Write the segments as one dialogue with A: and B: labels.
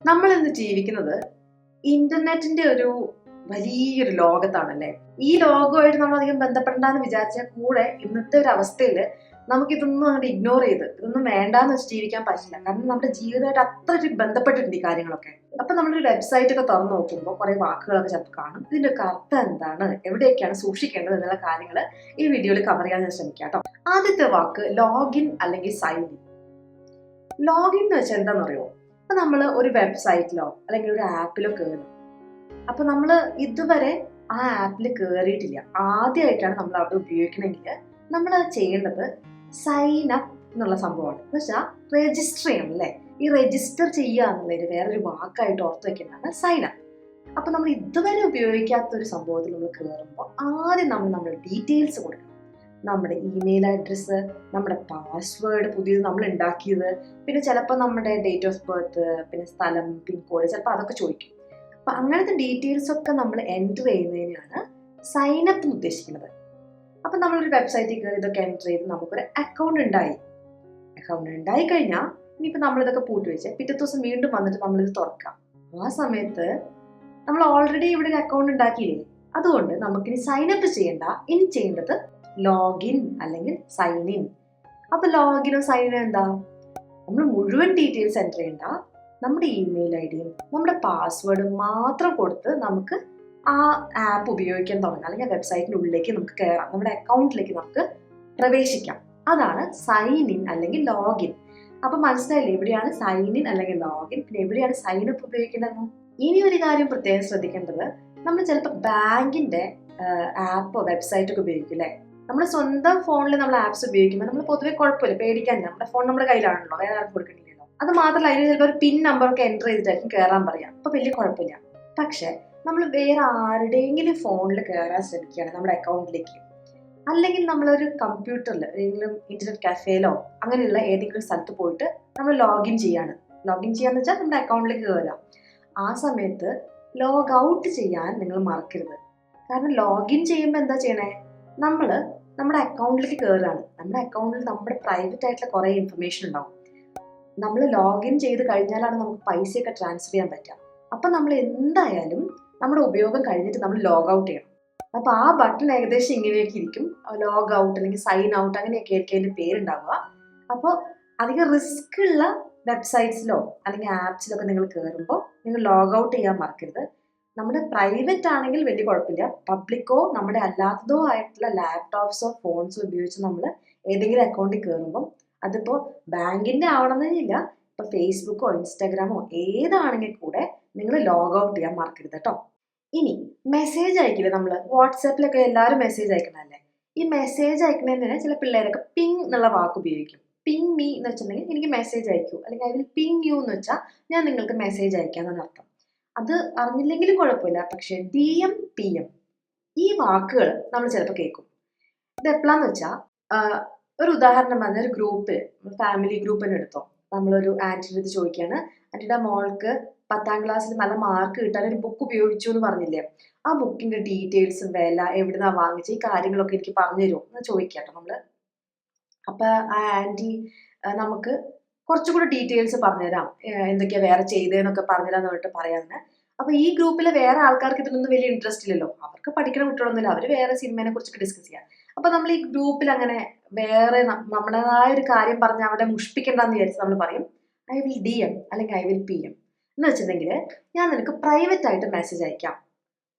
A: നമ്മൾ ഇന്ന് ജീവിക്കുന്നത് ഇന്റർനെറ്റിന്റെ ഒരു വലിയൊരു ലോകത്താണല്ലേ. ഈ ലോകമായിട്ട് നമ്മൾ അധികം ബന്ധപ്പെടണ്ടെന്ന് വിചാരിച്ചാൽ കൂടെ ഇന്നത്തെ ഒരു അവസ്ഥയിൽ നമുക്കിതൊന്നും അങ്ങോട്ട് ഇഗ്നോർ ചെയ്ത് ഇതൊന്നും വേണ്ടാന്ന് വെച്ച് ജീവിക്കാൻ പറ്റില്ല. കാരണം നമ്മുടെ ജീവിതമായിട്ട് അത്ര ബന്ധപ്പെട്ടിട്ടുണ്ട് ഈ കാര്യങ്ങളൊക്കെ. അപ്പൊ നമ്മളൊരു വെബ്സൈറ്റ് ഒക്കെ തുറന്നു നോക്കുമ്പോൾ കുറെ വാക്കുകളൊക്കെ ചിലപ്പോൾ കാണും. ഇതിന്റെ ഒക്കെ അർത്ഥം എന്താണ്, എവിടെയൊക്കെയാണ് സൂക്ഷിക്കേണ്ടത് എന്നുള്ള കാര്യങ്ങൾ ഈ വീഡിയോയിൽ കവർ ചെയ്യാൻ ഞാൻ ശ്രമിക്കാം കേട്ടോ. ആദ്യത്തെ വാക്ക് ലോഗിൻ അല്ലെങ്കിൽ സൈൻ ഇൻ. ലോഗിൻ എന്ന് വെച്ചാൽ എന്താണെന്ന് അറിയോ? അപ്പൊ നമ്മൾ ഒരു വെബ്സൈറ്റിലോ അല്ലെങ്കിൽ ഒരു ആപ്പിലോ കയറും. അപ്പൊ നമ്മൾ ഇതുവരെ ആ ആപ്പിൽ കയറിയിട്ടില്ല, ആദ്യമായിട്ടാണ് നമ്മൾ അവിടെ ഉപയോഗിക്കണമെങ്കിൽ നമ്മൾ ചെയ്യേണ്ടത് സൈൻ അപ്പ് എന്നുള്ള സംഭവമാണ്. എന്ന് വെച്ചാൽ രജിസ്റ്റർ ചെയ്യണം അല്ലേ. ഈ രജിസ്റ്റർ ചെയ്യുക എന്നുള്ളതിന് വേറൊരു വാക്കായിട്ട് ഓർത്ത് വെക്കുന്നതാണ് സൈൻ അപ്പ്. അപ്പൊ നമ്മൾ ഇതുവരെ ഉപയോഗിക്കാത്ത ഒരു സംഭവത്തിൽ നമ്മൾ കയറുമ്പോൾ ആദ്യം നമ്മൾ ഡീറ്റെയിൽസ് കൊടുക്കണം. നമ്മുടെ ഇമെയിൽ അഡ്രസ്സ്, നമ്മുടെ പാസ്വേഡ് പുതിയത് നമ്മൾ ഉണ്ടാക്കിയത്, പിന്നെ ചിലപ്പോൾ നമ്മുടെ ഡേറ്റ് ഓഫ് ബർത്ത്, പിന്നെ സ്ഥലം, പിൻകോഡ്, ചിലപ്പോൾ അതൊക്കെ ചോദിക്കും. അപ്പം അങ്ങനത്തെ ഡീറ്റെയിൽസ് ഒക്കെ നമ്മൾ എൻറ്റർ ചെയ്യുന്നതിനാണ് സൈൻ അപ്പ് എന്ന് ഉദ്ദേശിക്കുന്നത്. അപ്പം നമ്മളൊരു വെബ്സൈറ്റിൽ കയറി ഇതൊക്കെ എൻറ്റർ ചെയ്ത് നമുക്കൊരു അക്കൗണ്ട് ഉണ്ടായി കഴിഞ്ഞാൽ ഇനിയിപ്പോൾ നമ്മളിതൊക്കെ പൂട്ടി വെച്ച് പിറ്റേ ദിവസം വീണ്ടും വന്നിട്ട് നമ്മളിത് തുറക്കാം. ആ സമയത്ത് നമ്മൾ ഓൾറെഡി ഇവിടെ ഒരു അക്കൗണ്ട് ഉണ്ടാക്കിയില്ലേ, അതുകൊണ്ട് നമുക്കിനി സൈൻ അപ്പ് ചെയ്യേണ്ട. ഇനി ചെയ്യേണ്ടത് ലോഗിൻ അല്ലെങ്കിൽ സൈൻ ഇൻ. അപ്പൊ ലോഗിനോ സൈനോ എന്താ? നമ്മൾ മുഴുവൻ ഡീറ്റെയിൽസ് എൻ്റർ ചെയ്യണ്ട, നമ്മുടെ ഇമെയിൽ ഐ ഡിയും നമ്മുടെ പാസ്വേഡും മാത്രം കൊടുത്ത് നമുക്ക് ആ ആപ്പ് ഉപയോഗിക്കാൻ തുടങ്ങാം, അല്ലെങ്കിൽ വെബ്സൈറ്റിൻ്റെ ഉള്ളിലേക്ക് നമുക്ക് കയറാം, നമ്മുടെ അക്കൗണ്ടിലേക്ക് നമുക്ക് പ്രവേശിക്കാം. അതാണ് സൈൻ ഇൻ അല്ലെങ്കിൽ ലോഗിൻ. അപ്പൊ മനസ്സിലായില്ലേ എവിടെയാണ് സൈൻ ഇൻ അല്ലെങ്കിൽ ലോഗിൻ, പിന്നെ എവിടെയാണ് സൈൻ അപ്പ് ഉപയോഗിക്കേണ്ടതെന്ന്. ഇനി ഒരു കാര്യം പ്രത്യേകം ശ്രദ്ധിക്കേണ്ടത്, നമ്മൾ ചിലപ്പോൾ ബാങ്കിന്റെ ആപ്പോ വെബ്സൈറ്റ് ഒക്കെ ഉപയോഗിക്കും അല്ലേ. നമ്മുടെ സ്വന്തം ഫോണിൽ നമ്മൾ ആപ്സ് ഉപയോഗിക്കുമ്പോൾ നമ്മൾ പൊതുവെ കുഴപ്പമില്ല, പേടിക്കാനില്ല, നമ്മുടെ ഫോൺ നമ്മുടെ കയ്യിലാണല്ലോ, വേറെ ആർക്കും കൊടുക്കണില്ലല്ലോ. അത് മാത്രമല്ല അതിന് ചിലപ്പോൾ ഒരു പിൻ നമ്പറൊക്കെ എൻ്റർ ചെയ്തിട്ടായിരിക്കും കയറാൻ പറയാം, അപ്പോൾ വലിയ കുഴപ്പമില്ല. പക്ഷേ നമ്മൾ വേറെ ആരുടെയെങ്കിലും ഫോണിൽ കയറാൻ ശ്രമിക്കുകയാണ് നമ്മുടെ അക്കൗണ്ടിലേക്ക്, അല്ലെങ്കിൽ നമ്മളൊരു കമ്പ്യൂട്ടറിൽ ഏതെങ്കിലും ഇന്റർനെറ്റ് കഫേയിലോ അങ്ങനെയുള്ള ഏതെങ്കിലും സ്ഥലത്ത് പോയിട്ട് നമ്മൾ ലോഗിൻ ചെയ്യാന്ന് വെച്ചാൽ നമ്മുടെ അക്കൗണ്ടിലേക്ക് കയറുക. ആ സമയത്ത് ലോഗ് ഔട്ട് ചെയ്യാൻ നിങ്ങൾ മറക്കരുത്. കാരണം ലോഗിൻ ചെയ്യുമ്പോൾ എന്താ ചെയ്യണേ, നമ്മൾ നമ്മുടെ അക്കൗണ്ടിലേക്ക് കയറുകയാണ്. നമ്മുടെ അക്കൗണ്ടിൽ നമ്മുടെ പ്രൈവറ്റ് ആയിട്ടുള്ള കുറേ ഇൻഫർമേഷൻ ഉണ്ടാവും. നമ്മൾ ലോഗിൻ ചെയ്ത് കഴിഞ്ഞാലാണ് നമുക്ക് പൈസയൊക്കെ ട്രാൻസ്ഫർ ചെയ്യാൻ പറ്റുക. അപ്പം നമ്മൾ എന്തായാലും നമ്മുടെ ഉപയോഗം കഴിഞ്ഞിട്ട് നമ്മൾ ലോഗ് ഔട്ട് ചെയ്യണം. അപ്പോൾ ആ ബട്ടൺ ഏകദേശം ഇങ്ങനെയൊക്കെ ഇരിക്കും, ലോഗ് ഔട്ട് അല്ലെങ്കിൽ സൈൻ ഔട്ട് അങ്ങനെയൊക്കെ ആയിരിക്കും അതിൻ്റെ പേരുണ്ടാവുക. അപ്പോൾ അധികം റിസ്ക് ഉള്ള വെബ്സൈറ്റ്സിലോ അല്ലെങ്കിൽ ആപ്സിലൊക്കെ നിങ്ങൾ കയറുമ്പോൾ നിങ്ങൾ ലോഗ് ഔട്ട് ചെയ്യാൻ മറക്കരുത്. നമ്മുടെ പ്രൈവറ്റ് ആണെങ്കിൽ വലിയ കുഴപ്പമില്ല, പബ്ലിക്കോ നമ്മുടെ അല്ലാത്തതോ ആയിട്ടുള്ള ലാപ്ടോപ്സോ ഫോൺസോ ഉപയോഗിച്ച് നമ്മൾ ഏതെങ്കിലും അക്കൗണ്ടിൽ കയറുമ്പം, അതിപ്പോൾ ബാങ്കിൻ്റെ ആവണമെന്നില്ല, ഇപ്പോൾ ഫേസ്ബുക്കോ ഇൻസ്റ്റാഗ്രാമോ ഏതാണെങ്കിൽ കൂടെ നിങ്ങൾ ലോഗ് ഔട്ട് ചെയ്യാൻ മറക്കരുത് കേട്ടോ. ഇനി മെസ്സേജ് അയക്കില്ല, നമ്മൾ വാട്സാപ്പിലൊക്കെ എല്ലാവരും മെസ്സേജ് അയക്കണമല്ലേ. ഈ മെസ്സേജ് അയക്കുന്നതിന് ചില പിള്ളേരൊക്കെ പിങ് എന്നുള്ള വാക്ക് ഉപയോഗിക്കും. പിങ് മീ എന്ന് വെച്ചിട്ടുണ്ടെങ്കിൽ എനിക്ക് മെസ്സേജ് അയക്കൂ, അല്ലെങ്കിൽ ഐ വിൽ പിങ് യു എന്ന് വെച്ചാൽ ഞാൻ നിങ്ങൾക്ക് മെസ്സേജ് അയക്കാമെന്നാണ് അർത്ഥം. അത് അറിഞ്ഞില്ലെങ്കിലും കുഴപ്പമില്ല, പക്ഷെ ഡി എം പി എം ഈ വാക്കുകൾ നമ്മൾ ചിലപ്പോൾ കേൾക്കും. ഇത് എപ്പോഴാന്ന് വെച്ചാൽ, ഒരു ഉദാഹരണം പറഞ്ഞ ഒരു ഗ്രൂപ്പ്, ഫാമിലി ഗ്രൂപ്പിന് എടുത്തോ, നമ്മളൊരു ആൻറ്റിയുടെ അടുത്ത് ചോദിക്കുകയാണ്, ആൻറ്റിയുടെ മോൾക്ക് 10ാം ക്ലാസ്സിൽ നല്ല മാർക്ക് കിട്ടാൻ ഒരു ബുക്ക് ഉപയോഗിച്ചു എന്ന് പറഞ്ഞില്ലേ, ആ ബുക്കിന്റെ ഡീറ്റെയിൽസും വില എവിടുന്നാ വാങ്ങിച്ച ഈ കാര്യങ്ങളൊക്കെ എനിക്ക് പറഞ്ഞു തരുമോ എന്ന് ചോദിക്കാട്ടോ നമ്മൾ. അപ്പൊ ആ ആൻറ്റി നമുക്ക് കുറച്ചുകൂടി ഡീറ്റെയിൽസ് പറഞ്ഞുതരാം, എന്തൊക്കെയാ വേറെ ചെയ്തതെന്നൊക്കെ പറഞ്ഞുതരാന്ന് പറഞ്ഞിട്ട് പറയാന്ന്. അപ്പൊ ഈ ഗ്രൂപ്പിലെ വേറെ ആൾക്കാർക്ക് ഇതിനൊന്നും വലിയ ഇൻട്രസ്റ്റ് ഇല്ലല്ലോ, അവർക്ക് പഠിക്കുന്ന കുട്ടികളൊന്നുമില്ല, അവർ വേറെ സിനിമയെ കുറിച്ചൊക്കെ ഡിസ്കസ് ചെയ്യാം. അപ്പൊ നമ്മൾ ഈ ഗ്രൂപ്പിൽ അങ്ങനെ വേറെ നമ്മുടേതായ ഒരു കാര്യം പറഞ്ഞ് അവിടെ മുഷിപ്പിക്കണ്ടെന്ന് വിചാരിച്ച് നമ്മൾ പറയും ഐ വിൽ ഡി എം അല്ലെങ്കിൽ ഐ വിൽ പി എം എന്ന് വെച്ചിട്ടുണ്ടെങ്കിൽ, ഞാൻ നിനക്ക് പ്രൈവറ്റ് ആയിട്ട് മെസ്സേജ് അയക്കാം,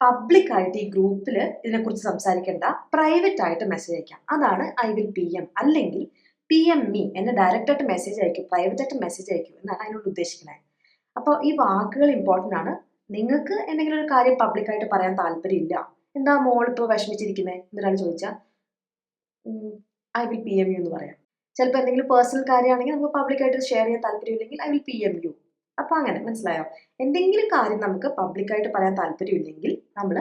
A: പബ്ലിക് ആയിട്ട് ഈ ഗ്രൂപ്പിൽ ഇതിനെക്കുറിച്ച് സംസാരിക്കേണ്ട, പ്രൈവറ്റ് ആയിട്ട് മെസ്സേജ് അയക്കാം, അതാണ് ഐ വിൽ പി എം. അല്ലെങ്കിൽ പി എം മീ, എന്നെ ഡയറക്റ്റ് ആയിട്ട് മെസ്സേജ് അയക്കും, പ്രൈവറ്റ് ആയിട്ട് മെസ്സേജ് അയക്കും എന്നാണ് അതിനോട് ഉദ്ദേശിക്കുന്നത്. അപ്പോൾ ഈ വാക്കുകൾ ഇമ്പോർട്ടൻ്റ് ആണ്. നിങ്ങൾക്ക് എന്തെങ്കിലും ഒരു കാര്യം പബ്ലിക്കായിട്ട് പറയാൻ താല്പര്യമില്ല, എന്താ മോളിപ്പോൾ വിഷമിച്ചിരിക്കുന്നത് എന്നൊരാൾ ചോദിച്ചാൽ I will P M U എന്ന് പറയാം. ചിലപ്പോൾ എന്തെങ്കിലും പേഴ്സണൽ കാര്യമാണെങ്കിൽ നമുക്ക് പബ്ലിക്കായിട്ട് ഷെയർ ചെയ്യാൻ താല്പര്യമില്ലെങ്കിൽ ഐ വിൽ പി എം യു. അപ്പോൾ അങ്ങനെ മനസ്സിലായോ? എന്തെങ്കിലും കാര്യം നമുക്ക് പബ്ലിക്കായിട്ട് പറയാൻ താല്പര്യമില്ലെങ്കിൽ നമ്മൾ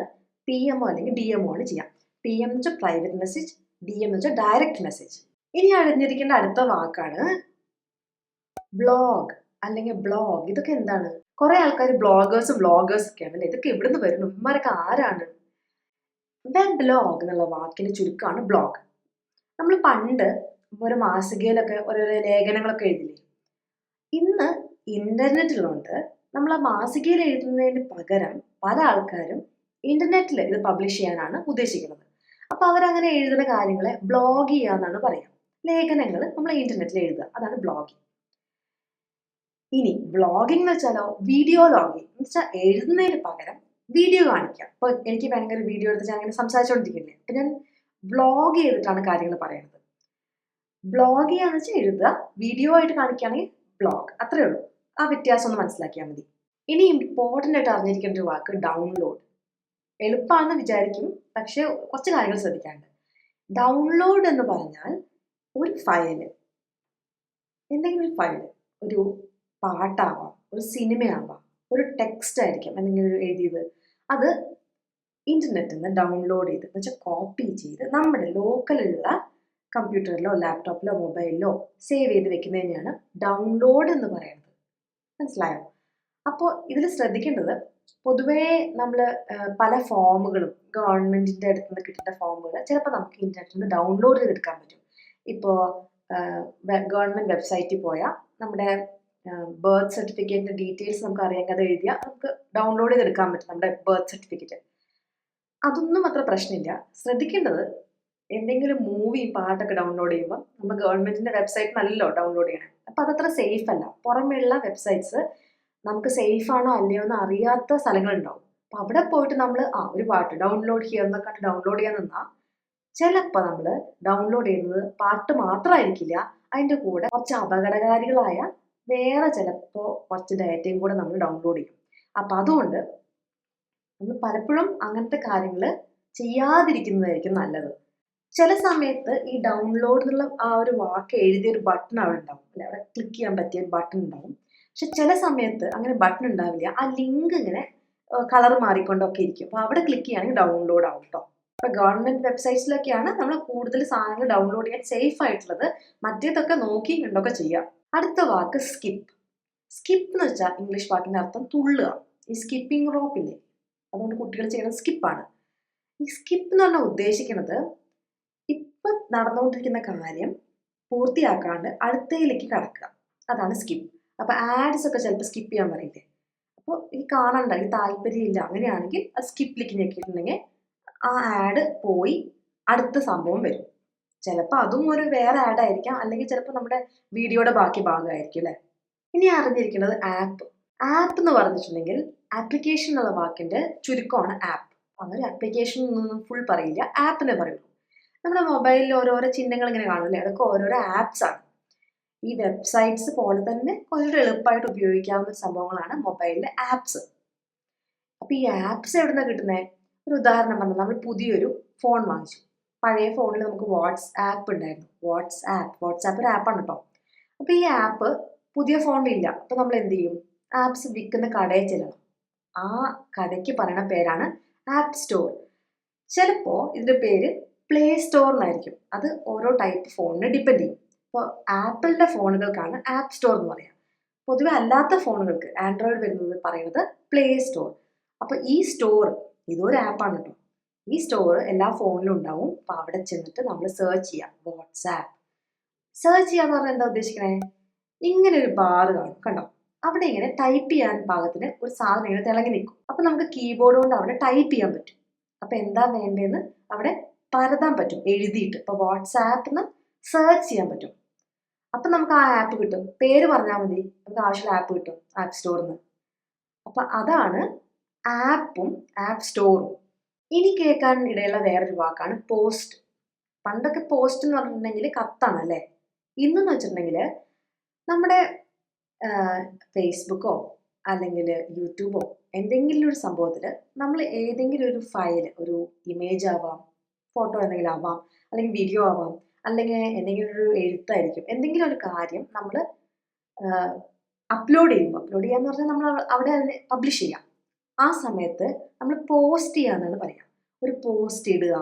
A: പി എമ്മോ അല്ലെങ്കിൽ ഡി എമ്മോ ആണ് ചെയ്യാം. പി എം എന്ന് വെച്ചാൽ പ്രൈവറ്റ് മെസ്സേജ്, ഡി എം എന്ന് വെച്ചാൽ ഡയറക്റ്റ് മെസ്സേജ്. ഇനി അറിഞ്ഞിരിക്കേണ്ട അടുത്ത വാക്കാണ് ബ്ലോഗ് അല്ലെങ്കിൽ ബ്ലോഗ്. ഇതൊക്കെ എന്താണ്? കുറെ ആൾക്കാർ ബ്ലോഗേഴ്സ് വ്ളോഗേഴ്സ് ഒക്കെയാണ് അല്ലേ. ഇതൊക്കെ എവിടുന്ന് വരുന്നു, ഇവന്മാരൊക്കെ ആരാണ്? വെബ് ബ്ലോഗ് എന്നുള്ള വാക്കിന്റെ ചുരുക്കമാണ് ബ്ലോഗ്. നമ്മൾ പണ്ട് ഒരു മാസികയിലൊക്കെ ഓരോരോ ലേഖനങ്ങളൊക്കെ എഴുതില്ലേ. ഇന്ന് ഇന്റർനെറ്റിലുണ്ട് നമ്മൾ ആ മാസികയിൽ എഴുതുന്നതിന് പകരം പല ആൾക്കാരും ഇന്റർനെറ്റിൽ ഇത് പബ്ലിഷ് ചെയ്യാനാണ് ഉദ്ദേശിക്കുന്നത്. അപ്പൊ അവരങ്ങനെ എഴുതുന്ന കാര്യങ്ങളെ ബ്ലോഗ് ചെയ്യാന്നാണ് പറയാം. ലേഖനങ്ങൾ നമ്മൾ ഇന്റർനെറ്റിൽ എഴുതുക, അതാണ് ബ്ലോഗിങ്. ഇനി വ്ളോഗിംഗ് എന്ന് വെച്ചാലോ വീഡിയോ ലോഗിങ് എന്ന് വെച്ചാൽ എഴുതുന്നതിന് പകരം വീഡിയോ കാണിക്കാം. ഇപ്പൊ എനിക്ക് ഭയങ്കര വീഡിയോ എടുത്ത് ഞാൻ അങ്ങനെ സംസാരിച്ചുകൊണ്ടിരിക്കില്ലേ, അപ്പൊ ഞാൻ വ്ളോഗ് ചെയ്തിട്ടാണ് കാര്യങ്ങൾ പറയുന്നത്. ബ്ലോഗ് ചെയ്യാന്ന് വെച്ചാൽ എഴുതുക, വീഡിയോ ആയിട്ട് കാണിക്കുകയാണെങ്കിൽ ബ്ലോഗ്, അത്രേ ഉള്ളൂ. ആ വ്യത്യാസം ഒന്ന് മനസ്സിലാക്കിയാൽ മതി. ഇനി ഇമ്പോർട്ടൻ്റ് ആയിട്ട് അറിഞ്ഞിരിക്കേണ്ട ഒരു വാക്ക് ഡൗൺലോഡ്. എളുപ്പമാണെന്ന് വിചാരിക്കും, പക്ഷെ കുറച്ച് കാര്യങ്ങൾ ശ്രദ്ധിക്കാനുണ്ട്. ഡൗൺലോഡ് എന്ന് പറഞ്ഞാൽ ഒരു ഫയല്, എന്തെങ്കിലും ഒരു ഫയല്, ഒരു പാട്ടാവാം, ഒരു സിനിമയാവാം, ഒരു ടെക്സ്റ്റ് ആയിരിക്കാം എന്തെങ്കിലും എഴുതിയത്, അത് ഇന്റർനെറ്റിൽ നിന്ന് ഡൗൺലോഡ് ചെയ്ത് എന്ന് വെച്ചാൽ കോപ്പി ചെയ്ത് നമ്മുടെ ലോക്കലുള്ള കമ്പ്യൂട്ടറിലോ ലാപ്ടോപ്പിലോ മൊബൈലിലോ സേവ് ചെയ്ത് വെക്കുന്നതിനെയാണ് ഡൗൺലോഡ് എന്ന് പറയുന്നത്. മനസ്സിലായോ? അപ്പോൾ ഇതിൽ ശ്രദ്ധിക്കേണ്ടത്, പൊതുവേ നമ്മൾ പല ഫോമുകളും ഗവൺമെന്റിന്റെ അടുത്ത് നിന്ന് കിട്ടുന്ന ഫോമുകൾ ചിലപ്പോൾ നമുക്ക് ഇന്റർനെറ്റിൽ നിന്ന് ഡൗൺലോഡ് ചെയ്തെടുക്കാൻ പറ്റും. ഇപ്പോൾ ഗവൺമെന്റ് വെബ്സൈറ്റിൽ പോയാൽ നമ്മുടെ ബർത്ത് സർട്ടിഫിക്കറ്റിന്റെ ഡീറ്റെയിൽസ് നമുക്ക് അറിയാൻ അത് എഴുതിയാൽ നമുക്ക് ഡൗൺലോഡ് ചെയ്തെടുക്കാൻ പറ്റും നമ്മുടെ ബർത്ത് സർട്ടിഫിക്കറ്റ്. അതൊന്നും അത്ര പ്രശ്നമില്ല. ശ്രദ്ധിക്കേണ്ടത്, എന്തെങ്കിലും മൂവിയും പാട്ടൊക്കെ ഡൗൺലോഡ് ചെയ്യുമ്പോൾ നമ്മൾ ഗവൺമെന്റിന്റെ വെബ്സൈറ്റ് നല്ലല്ലോ ഡൗൺലോഡ് ചെയ്യണം. അപ്പം അതത്ര സേഫ് അല്ല. പുറമെയുള്ള വെബ്സൈറ്റ്സ് നമുക്ക് സേഫ് ആണോ അല്ലയോ എന്ന് അറിയാത്ത സ്ഥലങ്ങളുണ്ടാവും. അപ്പം അവിടെ പോയിട്ട് നമ്മൾ ഒരു പാട്ട് ഡൗൺലോഡ് ചെയ്യുന്നൊക്കെ ഡൗൺലോഡ് ചെയ്യാൻ നിന്നാൽ ചിലപ്പോൾ നമ്മൾ ഡൗൺലോഡ് ചെയ്യുന്നത് പാട്ട് മാത്രമായിരിക്കില്ല, അതിൻ്റെ കൂടെ കുറച്ച് അപകടകാരികളായ വേറെ ചിലപ്പോൾ കുറച്ച് ഡാറ്റയും കൂടെ നമ്മൾ ഡൗൺലോഡ് ചെയ്യും. അപ്പം അതുകൊണ്ട് നമ്മൾ പലപ്പോഴും അങ്ങനത്തെ കാര്യങ്ങൾ ചെയ്യാതിരിക്കുന്നതായിരിക്കും നല്ലത്. ചില സമയത്ത് ഈ ഡൗൺലോഡ് എന്നുള്ള ആ ഒരു വാക്ക് എഴുതിയ ഒരു ബട്ടൺ അവിടെ ഉണ്ടാവും, അല്ലെ, അവിടെ ക്ലിക്ക് ചെയ്യാൻ പറ്റിയ ഒരു ബട്ടൺ ഉണ്ടാവും. പക്ഷെ ചില സമയത്ത് അങ്ങനെ ബട്ടൺ ഉണ്ടാവില്ല, ആ ലിങ്ക് ഇങ്ങനെ കളർ മാറിക്കൊണ്ടൊക്കെ ഇരിക്കും. അപ്പോൾ അവിടെ ക്ലിക്ക് ചെയ്യുകയാണെങ്കിൽ ഡൗൺലോഡ് ആവും കേട്ടോ. ഇപ്പൊ ഗവൺമെന്റ് വെബ്സൈറ്റ്സിലൊക്കെയാണ് നമ്മൾ കൂടുതൽ സാധനങ്ങൾ ഡൗൺലോഡ് ചെയ്യാൻ സേഫ് ആയിട്ടുള്ളത്. മറ്റേതൊക്കെ നോക്കി കണ്ടൊക്കെ ചെയ്യാം. അടുത്ത വാക്ക് സ്കിപ്പ്. സ്കിപ്പ് എന്ന് വെച്ചാൽ ഇംഗ്ലീഷ് വാക്കിന്റെ അർത്ഥം തുള്ളുക. ഈ സ്കിപ്പിംഗ് റോപ്പ് ഇല്ലേ, അതുകൊണ്ട് കുട്ടികൾ ചെയ്യുന്നത് സ്കിപ്പാണ്. ഈ സ്കിപ്പ് എന്ന് പറഞ്ഞാൽ ഉദ്ദേശിക്കുന്നത് ഇപ്പം നടന്നുകൊണ്ടിരിക്കുന്ന കാര്യം പൂർത്തിയാക്കാണ്ട് അടുത്തയിലേക്ക് കടക്കുക, അതാണ് സ്കിപ്പ്. അപ്പൊ ആഡ്സ് ഒക്കെ ചിലപ്പോൾ സ്കിപ്പ് ചെയ്യാൻ പറയില്ലേ, അപ്പോൾ ഈ കാണണ്ട, ഈ താല്പര്യമില്ല, അങ്ങനെയാണെങ്കിൽ ആ സ്കിപ്പിലേക്ക് ഞെക്കിയിട്ടുണ്ടെങ്കിൽ ആ ആഡ് പോയി അടുത്ത സംഭവം വരും. ചിലപ്പോൾ അതും ഒരു വേറെ ആഡ് ആയിരിക്കാം, അല്ലെങ്കിൽ ചിലപ്പോൾ നമ്മുടെ വീഡിയോയുടെ ബാക്കി ഭാഗമായിരിക്കും അല്ലേ. ഇനി അറിഞ്ഞിരിക്കുന്നത് ആപ്പ്. ആപ്പ് എന്ന് പറഞ്ഞിട്ടുണ്ടെങ്കിൽ ആപ്ലിക്കേഷൻ എന്നുള്ള വാക്കിന്റെ ചുരുക്കമാണ് ആപ്പ്. അങ്ങനെ ആപ്ലിക്കേഷൻ എന്നൊന്നും ഫുൾ പറയില്ല, ആപ്പിനെ പറയുള്ളൂ. നമ്മുടെ മൊബൈലിൽ ഓരോരോ ചിഹ്നങ്ങൾ ഇങ്ങനെ കാണുമല്ലേ, അതൊക്കെ ഓരോരോ ആപ്സ് ആണ്. ഈ വെബ്സൈറ്റ്സ് പോലെ തന്നെ കുറച്ചുകൂടി എളുപ്പമായിട്ട് ഉപയോഗിക്കാവുന്ന സംഭവങ്ങളാണ് മൊബൈലിലെ ആപ്സ്. അപ്പൊ ഈ ആപ്സ് എവിടെ നിന്നാണ് കിട്ടുന്നത്? ഒരു ഉദാഹരണം പറഞ്ഞാൽ, നമ്മൾ പുതിയൊരു ഫോൺ വാങ്ങിച്ചു. പഴയ ഫോണിൽ നമുക്ക് വാട്സ്ആപ്പ് ഉണ്ടായിരുന്നു. വാട്സ്ആപ്പ് ഒരു ആപ്പാണ് കേട്ടോ. അപ്പൊ ഈ ആപ്പ് പുതിയ ഫോണിലില്ല. അപ്പൊ നമ്മൾ എന്ത് ചെയ്യും? ആപ്സ് വിൽക്കുന്ന കടയിൽ ചെല്ലണം. ആ കടയ്ക്ക് പറയുന്ന പേരാണ് ആപ്പ് സ്റ്റോർ. ചിലപ്പോ ഇതിന്റെ പേര് പ്ലേ സ്റ്റോർ എന്നായിരിക്കും. അത് ഓരോ ടൈപ്പ് ഫോണിനെ ഡിപ്പെൻഡ് ചെയ്യും. ഇപ്പോൾ ആപ്പിളിന്റെ ഫോണുകൾക്കാണ് ആപ്പ് സ്റ്റോർ എന്ന് പറയാം. പൊതുവെ അല്ലാത്ത ഫോണുകൾക്ക്, ആൻഡ്രോയിഡ് വരുന്നത് പറയുന്നത് പ്ലേ സ്റ്റോർ. അപ്പൊ ഈ സ്റ്റോർ ഇതൊരു ആപ്പാണ് കേട്ടോ. ഈ സ്റ്റോർ എല്ലാ ഫോണിലും ഉണ്ടാവും. അപ്പൊ അവിടെ ചെന്നിട്ട് നമ്മൾ സെർച്ച് ചെയ്യാം, വാട്സ്ആപ്പ്. സെർച്ച് ചെയ്യാന്ന് പറഞ്ഞാൽ എന്താ ഉദ്ദേശിക്കണേ? ഇങ്ങനെ ഒരു ബാർ കാണും, കണ്ടോ? അവിടെ ഇങ്ങനെ ടൈപ്പ് ചെയ്യാൻ പാകത്തിന് ഒരു സാധനം ഇങ്ങനെ തിളങ്ങി നിൽക്കും. അപ്പൊ നമുക്ക് കീബോർഡ് കൊണ്ട് അവിടെ ടൈപ്പ് ചെയ്യാൻ പറ്റും. അപ്പൊ എന്താ വേണ്ടതെന്ന് അവിടെ പരതാൻ പറ്റും എഴുതിയിട്ട്. ഇപ്പൊ വാട്സ്ആപ്പ് സെർച്ച് ചെയ്യാൻ പറ്റും. അപ്പൊ നമുക്ക് ആ ആപ്പ് കിട്ടും. പേര് പറഞ്ഞാൽ മതി, നമുക്ക് ആവശ്യമുള്ള ആപ്പ് കിട്ടും ആപ്പ് സ്റ്റോറിൽ നിന്ന്. അപ്പൊ അതാണ് ആപ്പും ആപ്പ് സ്റ്റോറും. ഇനി കേൾക്കാൻ ഇടയുള്ള വേറൊരു വാക്കാണ് പോസ്റ്റ്. പണ്ടൊക്കെ പോസ്റ്റ് എന്ന് പറഞ്ഞിട്ടുണ്ടെങ്കിൽ കത്താണ് അല്ലേ. ഇന്നെന്ന് വെച്ചിട്ടുണ്ടെങ്കിൽ നമ്മുടെ ഫേസ്ബുക്കോ അല്ലെങ്കിൽ യൂട്യൂബോ എന്തെങ്കിലും ഒരു സംഭവത്തിൽ നമ്മൾ ഏതെങ്കിലും ഒരു ഫയൽ, ഒരു ഇമേജ് ആവാം, ഫോട്ടോ എന്തെങ്കിലും ആവാം, അല്ലെങ്കിൽ വീഡിയോ ആവാം, അല്ലെങ്കിൽ എന്തെങ്കിലും ഒരു എഴുത്തായിരിക്കും, എന്തെങ്കിലും ഒരു കാര്യം നമ്മൾ അപ്ലോഡ് ചെയ്യാന്ന് പറഞ്ഞാൽ നമ്മൾ അവിടെ അതിനെ പബ്ലിഷ് ചെയ്യാം. ആ സമയത്ത് നമ്മൾ പോസ്റ്റ് ചെയ്യാന്നാണ് പറയാം. ഒരു പോസ്റ്റ് ഇടുക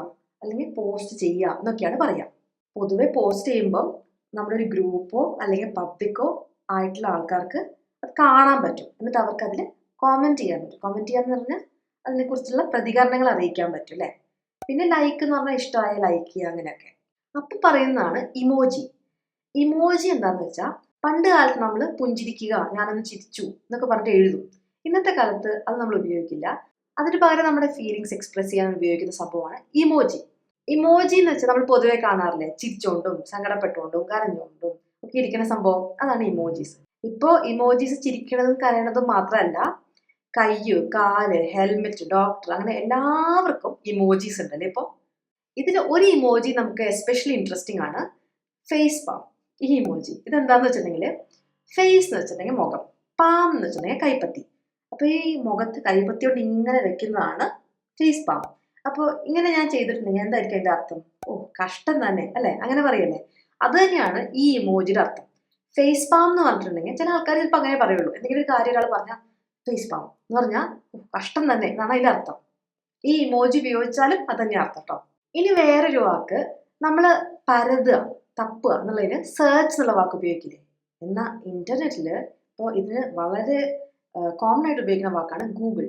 A: അല്ലെങ്കിൽ പോസ്റ്റ് ചെയ്യുക എന്നൊക്കെയാണ് പറയാം. പൊതുവെ പോസ്റ്റ് ചെയ്യുമ്പം നമ്മുടെ ഒരു ഗ്രൂപ്പോ അല്ലെങ്കിൽ പബ്ലിക്കോ ആയിട്ടുള്ള ആൾക്കാർക്ക് അത് കാണാൻ പറ്റും. എന്നിട്ട് അവർക്ക് അതിൽ കോമെന്റ് ചെയ്യാൻ പറ്റും. കോമെന്റ് ചെയ്യാന്ന് പറഞ്ഞാൽ അതിനെക്കുറിച്ചുള്ള പ്രതികരണങ്ങൾ അറിയിക്കാൻ പറ്റും അല്ലേ. പിന്നെ ലൈക്ക് എന്ന് പറഞ്ഞാൽ ഇഷ്ടമായ ലൈക്ക് ചെയ്യുക, അങ്ങനെയൊക്കെ. അപ്പൊ പറയുന്നതാണ് ഇമോജി. ഇമോജി എന്താന്ന് വെച്ചാൽ, പണ്ട് കാലത്ത് നമ്മൾ പുഞ്ചിരിക്കുക, ഞാനൊന്ന് ചിരിച്ചു എന്നൊക്കെ പറഞ്ഞിട്ട് എഴുതും. ഇന്നത്തെ കാലത്ത് അത് നമ്മൾ ഉപയോഗിക്കില്ല. അതിന് പകരം നമ്മുടെ ഫീലിങ്സ് എക്സ്പ്രസ് ചെയ്യാൻ ഉപയോഗിക്കുന്ന സംഭവമാണ് ഇമോജി. ഇമോജി എന്ന് വെച്ചാൽ നമ്മൾ പൊതുവെ കാണാറില്ലേ, ചിരിച്ചോണ്ടും സങ്കടപ്പെട്ടുകൊണ്ടും കരഞ്ഞുകൊണ്ടും ഒക്കെ ഇരിക്കുന്ന സംഭവം, അതാണ് ഇമോജീസ്. ഇപ്പോ ഇമോജീസ് ചിരിക്കണതും കരയണതും മാത്രമല്ല, കയ്യ്, കാല്, ഹെൽമെറ്റ്, ഡോക്ടർ, അങ്ങനെ എല്ലാവർക്കും ഇമോജീസ് ഉണ്ടല്ലേ ഇപ്പൊ. ഇതിൽ ഒരു ഇമോജി നമുക്ക് എസ്പെഷ്യലി ഇൻട്രസ്റ്റിംഗ് ആണ്, ഫേസ് പാം. ഈ ഇമോജി ഇതെന്താന്ന് വെച്ചിട്ടുണ്ടെങ്കിൽ, ഫേസ് എന്ന് വെച്ചിട്ടുണ്ടെങ്കിൽ മുഖം, പാം എന്ന് വെച്ചിട്ടുണ്ടെങ്കിൽ കൈപ്പത്തി. അപ്പൊ ഈ മുഖത്ത് കൈപ്പത്തി കൊണ്ട് ഇങ്ങനെ വെക്കുന്നതാണ് ഫേസ് പാം. അപ്പോൾ ഇങ്ങനെ ഞാൻ ചെയ്തിട്ടുണ്ടെങ്കിൽ എന്തായിരിക്കും അതിന്റെ അർത്ഥം? ഓ, കഷ്ടം തന്നെ അല്ലെ, അങ്ങനെ പറയല്ലേ. അത് തന്നെയാണ് ഈ ഇമോജിയുടെ അർത്ഥം. ഫേസ് പാം എന്ന് പറഞ്ഞിട്ടുണ്ടെങ്കിൽ ചില ആൾക്കാർ ചിലപ്പോൾ അങ്ങനെ പറയുള്ളൂ. എന്തെങ്കിലും ഒരു കാര്യം ഒരാൾ പറഞ്ഞാൽ ഫേസ് പാം എന്ന് പറഞ്ഞാൽ കഷ്ടം തന്നെ എന്നാണ് അതിന്റെ അർത്ഥം. ഈ ഇമോജി ഉപയോഗിച്ചാലും അത് തന്നെ അർത്ഥം കേട്ടോ. ഇനി വേറൊരു വാക്ക്, നമ്മൾ പരതുക, തപ്പുക എന്നുള്ളതിന് സെർച്ച് എന്നുള്ള വാക്ക് ഉപയോഗിക്കില്ലേ. എന്നാൽ ഇന്റർനെറ്റിൽ ഇപ്പോൾ ഇതിന് വളരെ കോമൺ ആയിട്ട് ഉപയോഗിക്കുന്ന വാക്കാണ് ഗൂഗിൾ.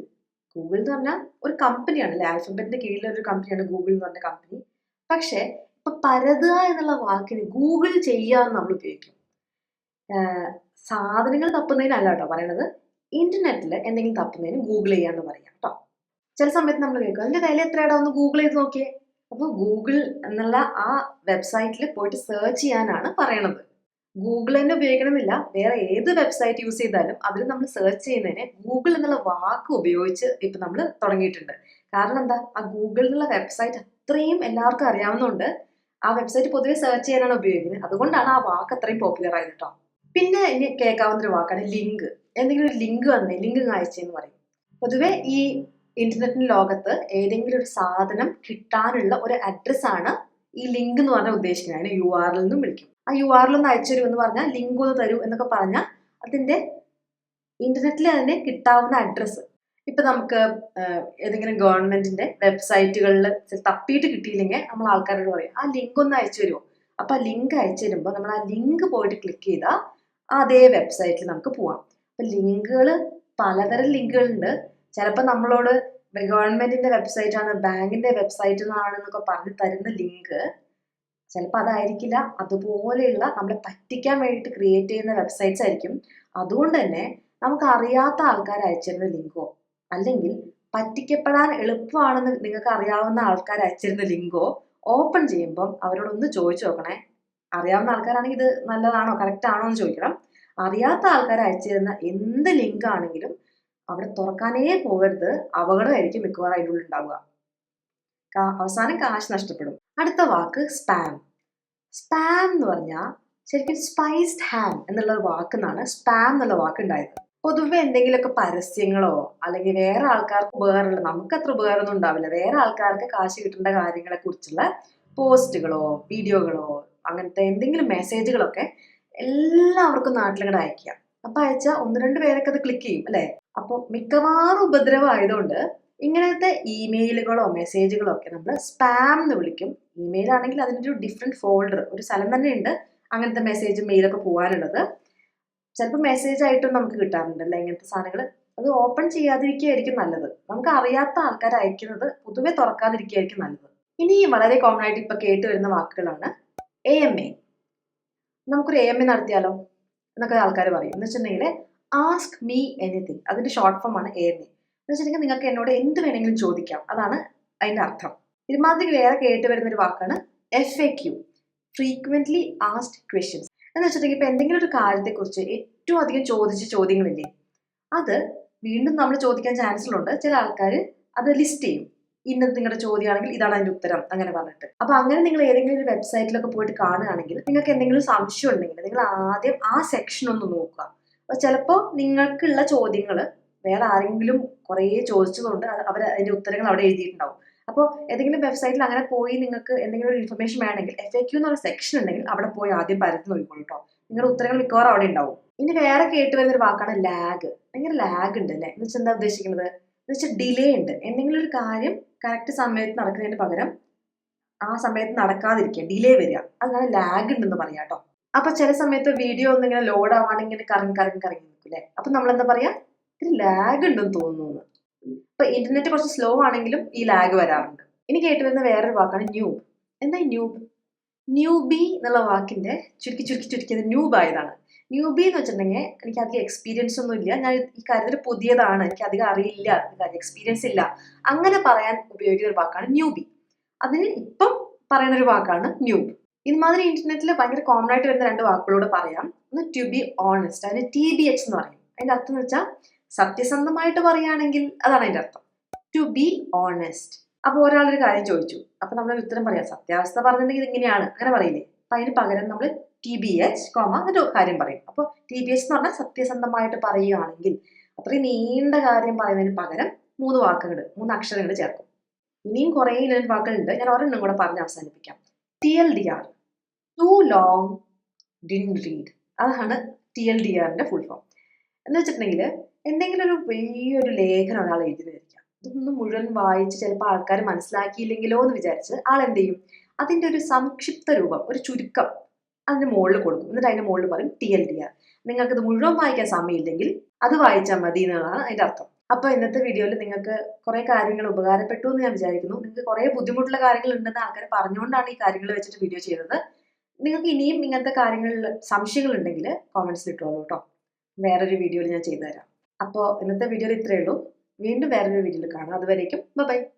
A: ഗൂഗിൾ എന്ന് പറഞ്ഞാൽ ഒരു കമ്പനിയാണ് അല്ലെ, ആൽഫബറ്റിന്റെ കീഴിലുള്ള ഒരു കമ്പനിയാണ് ഗൂഗിൾ എന്ന് പറഞ്ഞ കമ്പനി. പക്ഷെ ഇപ്പൊ പരതുക എന്നുള്ള വാക്കിന് ഗൂഗിൾ ചെയ്യാന്ന് നമ്മൾ ഉപയോഗിക്കും. സാധനങ്ങൾ തപ്പുന്നതിനല്ല കേട്ടോ പറയണത്, ഇന്റർനെറ്റിൽ എന്തെങ്കിലും തപ്പുന്നതിന് ഗൂഗിൾ ചെയ്യാന്ന് പറയാം കേട്ടോ. ചില സമയത്ത് നമ്മൾ കേൾക്കും അതിന്റെ വില എത്രയാടാ, ഒന്ന് ഗൂഗിൾ ചെയ്ത് നോക്കിയേ. അപ്പോൾ ഗൂഗിൾ എന്നുള്ള ആ വെബ്സൈറ്റിൽ പോയിട്ട് സെർച്ച് ചെയ്യാനാണ് പറയണത്. ഗൂഗിൾ തന്നെ ഉപയോഗിക്കണമെന്നില്ല, വേറെ ഏത് വെബ്സൈറ്റ് യൂസ് ചെയ്താലും അതിൽ നമ്മൾ സെർച്ച് ചെയ്യുന്നതിന് ഗൂഗിൾ എന്നുള്ള വാക്ക് ഉപയോഗിച്ച് ഇപ്പൊ നമ്മൾ തുടങ്ങിയിട്ടുണ്ട്. കാരണം എന്താ, ആ ഗൂഗിൾ എന്നുള്ള വെബ്സൈറ്റ് അത്രയും എല്ലാവർക്കും അറിയാവുന്നതുകൊണ്ട് ആ വെബ്സൈറ്റ് പൊതുവെ സെർച്ച് ചെയ്യാനാണ് ഉപയോഗിക്കുന്നത്. അതുകൊണ്ടാണ് ആ വാക്ക് അത്രയും പോപ്പുലർ ആയത് കേട്ടോ. പിന്നെ ഇനി കേൾക്കാവുന്ന ഒരു വാക്കാണ് ലിങ്ക്. എന്തെങ്കിലും ഒരു ലിങ്ക് വന്നേ, ലിങ്ക് അയച്ചെന്ന് പറയും. പൊതുവെ ഈ ഇന്റർനെറ്റിന്റെ ലോകത്ത് ഏതെങ്കിലും ഒരു സാധനം കിട്ടാനുള്ള ഒരു അഡ്രസ് ആണ് ഈ ലിങ്ക് എന്ന് പറഞ്ഞാൽ ഉദ്ദേശിക്കുന്നത്. അതിനെ URL എന്നും വിളിക്കും. ആ URL ഒന്ന് അയച്ചു തരൂ എന്ന് പറഞ്ഞാൽ, ലിങ്ക് ഒന്ന് തരൂ എന്നൊക്കെ പറഞ്ഞാൽ അതിന്റെ ഇന്റർനെറ്റിൽ അതിനെ കിട്ടാവുന്ന അഡ്രസ്സ്. ഇപ്പൊ നമുക്ക് ഏതെങ്കിലും ഗവൺമെന്റിന്റെ വെബ്സൈറ്റുകളിൽ തപ്പിയിട്ട് കിട്ടിയില്ലെങ്കിൽ നമ്മൾ ആൾക്കാരോട് പറയും ആ ലിങ്ക് ഒന്ന് അയച്ചു തരുമോ. അപ്പൊ ആ ലിങ്ക് അയച്ചു തരുമ്പോൾ നമ്മൾ ആ ലിങ്ക് പോയിട്ട് ക്ലിക്ക് ചെയ്താൽ അതേ വെബ്സൈറ്റിൽ നമുക്ക് പോവാം. അപ്പൊ ലിങ്കുകൾ, പലതരം ലിങ്കുകളുണ്ട്. ചിലപ്പോൾ നമ്മളോട് ഗവൺമെന്റിന്റെ വെബ്സൈറ്റ് ആണ്, ബാങ്കിന്റെ വെബ്സൈറ്റ് ആണെന്നൊക്കെ പറഞ്ഞ് തരുന്ന ലിങ്ക് ചിലപ്പോൾ അതായിരിക്കില്ല. അതുപോലെയുള്ള നമ്മളെ പറ്റിക്കാൻ വേണ്ടിയിട്ട് ക്രിയേറ്റ് ചെയ്യുന്ന വെബ്സൈറ്റ്സ് ആയിരിക്കും. അതുകൊണ്ട് തന്നെ നമുക്ക് അറിയാത്ത ആൾക്കാർ അയച്ചിരുന്ന ലിങ്കോ, അല്ലെങ്കിൽ പറ്റിക്കപ്പെടാൻ എളുപ്പമാണെന്ന് നിങ്ങൾക്ക് അറിയാവുന്ന ആൾക്കാർ അയച്ചിരുന്ന ലിങ്കോ ഓപ്പൺ ചെയ്യുമ്പം അവരോടൊന്ന് ചോദിച്ചു നോക്കണേ. അറിയാവുന്ന ആൾക്കാരാണെങ്കിൽ ഇത് നല്ലതാണോ, കറക്റ്റ് ആണോ എന്ന് ചോദിക്കണം. അറിയാത്ത ആൾക്കാർ അയച്ചിരുന്ന എന്ത് ലിങ്ക് ആണെങ്കിലും അവിടെ തുറക്കാനേ പോകരുത്. അപകടമായിരിക്കും മിക്കവാറും അതിൻ്റെ ഉള്ളിൽ ഉണ്ടാവുക. അവസാനം കാശ് നഷ്ടപ്പെടും. അടുത്ത വാക്ക് സ്പാം. സ്പാം എന്ന് പറഞ്ഞാൽ ശരിക്കും സ്പൈസ്ഡ് ഹാം എന്നുള്ള വാക്ക് നിന്നാണ് സ്പാം എന്നുള്ള വാക്ക് ഉണ്ടായത്. പൊതുവെ എന്തെങ്കിലുമൊക്കെ പരസ്യങ്ങളോ അല്ലെങ്കിൽ വേറെ ആൾക്കാർക്ക് ഉപകാരമുള്ള, നമുക്ക് അത്ര ഉപകാരമൊന്നും ഉണ്ടാവില്ല, വേറെ ആൾക്കാർക്ക് കാശ് കിട്ടേണ്ട കാര്യങ്ങളെ കുറിച്ചുള്ള പോസ്റ്റുകളോ വീഡിയോകളോ അങ്ങനത്തെ എന്തെങ്കിലും മെസ്സേജുകളൊക്കെ എല്ലാവർക്കും നാട്ടിലങ്ങോട്ട് അയക്കുക. അപ്പൊ അയച്ചാൽ ഒന്ന് രണ്ട് പേരൊക്കെ അത് ക്ലിക്ക് ചെയ്യും അല്ലെ. അപ്പോൾ മിക്കവാറും ഉപദ്രവമായതുകൊണ്ട് ഇങ്ങനത്തെ ഇമെയിലുകളോ മെസ്സേജുകളോ ഒക്കെ നമ്മൾ സ്പാം എന്ന് വിളിക്കും. ഇമെയിൽ ആണെങ്കിൽ അതിൻ്റെ ഒരു ഡിഫറെന്റ് ഫോൾഡർ, ഒരു സ്ഥലം തന്നെ ഉണ്ട് അങ്ങനത്തെ മെസ്സേജും മെയിലൊക്കെ പോകാനുള്ളത്. ചിലപ്പോൾ മെസ്സേജ് ആയിട്ടും നമുക്ക് കിട്ടാറുണ്ടല്ലോ ഇങ്ങനത്തെ സാധനങ്ങൾ. അത് ഓപ്പൺ ചെയ്യാതിരിക്കുകയായിരിക്കും നല്ലത്. നമുക്ക് അറിയാത്ത ആൾക്കാർ അയക്കുന്നത് പൊതുവെ തുറക്കാതിരിക്കുകയായിരിക്കും നല്ലത്. ഇനി വളരെ കോമൺ ആയിട്ട് ഇപ്പൊ കേട്ട് വരുന്ന വാക്കുകളാണ് AMA. നമുക്കൊരു AMA നടത്തിയാലോ എന്നൊക്കെ ആൾക്കാർ പറയും. എന്ന് വെച്ചിട്ടുണ്ടെങ്കിൽ ആസ്ക് മീ എനിത്തിങ്, അതിന്റെ ഷോർട്ട് ഫോം ആണ് AMA. എന്ന് വെച്ചിട്ടുണ്ടെങ്കിൽ നിങ്ങൾക്ക് എന്നോട് എന്ത് വേണമെങ്കിലും ചോദിക്കാം, അതാണ് അതിന്റെ അർത്ഥം. ഇതുമാതിരി വേറെ കേട്ട് വരുന്ന ഒരു വാക്കാണ് FAQ, ഫ്രീക്വന്റ്ലി ആസ്ക്ഡ് ക്വസ്റ്റ്യൻസ്. എന്ന് വെച്ചിട്ടുണ്ടെങ്കിൽ ഇപ്പൊ എന്തെങ്കിലും ഒരു കാര്യത്തെക്കുറിച്ച് ഏറ്റവും അധികം ചോദിച്ച ചോദ്യങ്ങളില്ലേ, അത് വീണ്ടും നമ്മൾ ചോദിക്കാൻ ചാൻസുകളുണ്ട്. ചില ആൾക്കാർ അത് ലിസ്റ്റ് ചെയ്യും, ഇന്നത് നിങ്ങളുടെ ചോദ്യമാണെങ്കിൽ ഇതാണ് അതിന്റെ ഉത്തരം അങ്ങനെ പറഞ്ഞിട്ട്. അപ്പൊ അങ്ങനെ നിങ്ങൾ ഏതെങ്കിലും ഒരു വെബ്സൈറ്റിലൊക്കെ പോയിട്ട് കാണുകയാണെങ്കിൽ നിങ്ങൾക്ക് എന്തെങ്കിലും സംശയം ഉണ്ടെങ്കിൽ നിങ്ങൾ ആദ്യം ആ സെക്ഷൻ ഒന്ന് നോക്കുക. അപ്പൊ ചിലപ്പോൾ നിങ്ങൾക്കുള്ള ചോദ്യങ്ങൾ വേറെ ആരെങ്കിലും കുറേ ചോദിച്ചതുകൊണ്ട് അവർ അതിന്റെ ഉത്തരങ്ങൾ അവിടെ എഴുതിയിട്ടുണ്ടാവും. അപ്പോൾ ഏതെങ്കിലും വെബ്സൈറ്റിൽ അങ്ങനെ പോയി നിങ്ങൾക്ക് എന്തെങ്കിലും ഒരു ഇൻഫർമേഷൻ വേണമെങ്കിൽ FAQ എന്ന് പറഞ്ഞ സെക്ഷൻ ഉണ്ടെങ്കിൽ അവിടെ പോയി ആദ്യം പരത്തി നോക്കിക്കോളൂ കേട്ടോ. നിങ്ങളുടെ ഉത്തരങ്ങൾ മിക്കവാറും അവിടെ ഉണ്ടാവും. ഇനി വേറെ കേട്ട് വരുന്നൊരു വാക്കാണ് ലാഗ്. ഭയങ്കര ലാഗ് ഉണ്ട് അല്ലേ. എന്ന് വെച്ചാൽ എന്താ ഉദ്ദേശിക്കുന്നത്, എന്ന് വെച്ചാൽ ഡിലേ ഉണ്ട്. എന്തെങ്കിലും ഒരു കാര്യം കറക്റ്റ് സമയത്ത് നടക്കുന്നതിന് പകരം ആ സമയത്ത് നടക്കാതിരിക്കുക, ഡിലേ വരിക, അതാണ് ലാഗ് ഉണ്ടെന്ന് പറയാം കേട്ടോ. അപ്പൊ ചില സമയത്ത് വീഡിയോ ഒന്നും ഇങ്ങനെ ലോഡ് ആവാണെങ്കിൽ ഇങ്ങനെ കറങ്ങി നിൽക്കില്ലേ. അപ്പൊ നമ്മൾ എന്താ പറയാ, ഇത് ലാഗ് ഉണ്ടെന്ന് തോന്നുന്നു. ഇപ്പൊ ഇന്റർനെറ്റ് കുറച്ച് സ്ലോ ആണെങ്കിലും ഈ ലാഗ് വരാറുണ്ട്. ഇനി കേട്ട് വരുന്ന വേറൊരു വാക്കാണ് ന്യൂബ്. എന്താ ന്യൂബ്? ന്യൂബി എന്നുള്ള വാക്കിന്റെ ചുരുക്കിയത് ന്യൂബ് ആയതാണ്. ന്യൂബി എന്ന് വെച്ചിട്ടുണ്ടെങ്കിൽ എനിക്ക് അധികം എക്സ്പീരിയൻസ് ഒന്നും ഇല്ല, ഞാൻ ഈ കാര്യത്തിൽ പുതിയതാണ്, എനിക്ക് അധികം അറിയില്ല, എക്സ്പീരിയൻസ് ഇല്ല, അങ്ങനെ പറയാൻ ഉപയോഗിക്കുന്ന ഒരു വാക്കാണ് ന്യൂബി. അതിന് ഇപ്പം പറയുന്ന ഒരു വാക്കാണ് ന്യൂബ്. ഇതുമാതിരി ഇന്റർനെറ്റിൽ ഭയങ്കര കോമൺ ആയിട്ട് വരുന്ന രണ്ട് വാക്കുകളോട് പറയാം. ഒന്ന് ടു ബി ഓണസ്റ്റ്, അതിന് TBH എന്ന് പറയും. അതിന്റെ അർത്ഥം എന്ന് വെച്ചാൽ സത്യസന്ധമായിട്ട് പറയുകയാണെങ്കിൽ അതാണ് അതിന്റെ അർത്ഥം, ടു ബി ഓണസ്റ്റ്. അപ്പൊ ഒരാളൊരു കാര്യം ചോദിച്ചു, അപ്പൊ നമ്മൾ ഉത്തരം പറയാം സത്യാവസ്ഥ പറഞ്ഞിട്ടുണ്ടെങ്കിൽ ഇങ്ങനെയാണ്, അങ്ങനെ പറയില്ലേ. അപ്പൊ അതിന് പകരം നമ്മൾ TBH എന്നിട്ട് കാര്യം പറയും. അപ്പൊ TBH എന്ന് പറഞ്ഞാൽ സത്യസന്ധമായിട്ട് പറയുകയാണെങ്കിൽ. അത്രയും നീണ്ട കാര്യം പറയുന്നതിന് പകരം 3 അക്ഷരങ്ങൾ ചേർക്കും. ഇനിയും കുറേ ഇനൽ വാക്കുകളുണ്ട്, ഞാൻ ഒരെണ്ണം കൂടെ പറഞ്ഞ് അവസാനിപ്പിക്കാം. TLDR, too long didn't read. അതാണ് TLDRന്റെ ഫുൾ ഫോം. എന്ന് വെച്ചിട്ടുണ്ടെങ്കിൽ എന്തെങ്കിലും ഒരു വലിയൊരു ലേഖനം ഒരാൾ എഴുതിയിരിക്കാം, ഇതൊന്നും മുഴുവൻ വായിച്ച് ചിലപ്പോൾ ആൾക്കാർ മനസ്സിലാക്കിയില്ലെങ്കിലോ എന്ന് വിചാരിച്ച് ആൾ എന്ത് ചെയ്യും, അതിന്റെ ഒരു സംക്ഷിപ്ത രൂപം, ഒരു ചുരുക്കം അതിന് മുകളിൽ കൊടുക്കും. എന്നിട്ട് അതിന്റെ മുകളിൽ പറയും TLDR. നിങ്ങൾക്ക് ഇത് മുഴുവൻ വായിക്കാൻ സമയമില്ലെങ്കിൽ അത് വായിച്ചാൽ മതി എന്നുള്ളതാണ് അതിന്റെ അർത്ഥം. അപ്പൊ ഇന്നത്തെ വീഡിയോയിൽ നിങ്ങൾക്ക് കുറെ കാര്യങ്ങൾ ഉപകാരപ്പെട്ടു എന്ന് ഞാൻ വിചാരിക്കുന്നു. നിങ്ങൾക്ക് കുറെ ബുദ്ധിമുട്ടുള്ള കാര്യങ്ങൾ ഉണ്ടെന്ന് ആൾക്കാർ പറഞ്ഞുകൊണ്ടാണ് ഈ കാര്യങ്ങൾ വെച്ചിട്ട് വീഡിയോ ചെയ്തത്. നിങ്ങൾക്ക് ഇനിയും ഇങ്ങനത്തെ കാര്യങ്ങളിൽ സംശയങ്ങൾ ഉണ്ടെങ്കിൽ കോമന്റ്സിൽ ഇട്ടോളൂ കേട്ടോ. വേറൊരു വീഡിയോയിൽ ഞാൻ ചെയ്തു തരാം. അപ്പോൾ ഇന്നത്തെ വീഡിയോയിൽ ഇത്രയേ ഉള്ളൂ. വീണ്ടും വേറൊരു വീഡിയോയിൽ കാണാം. അതുവരേക്കും ബൈ.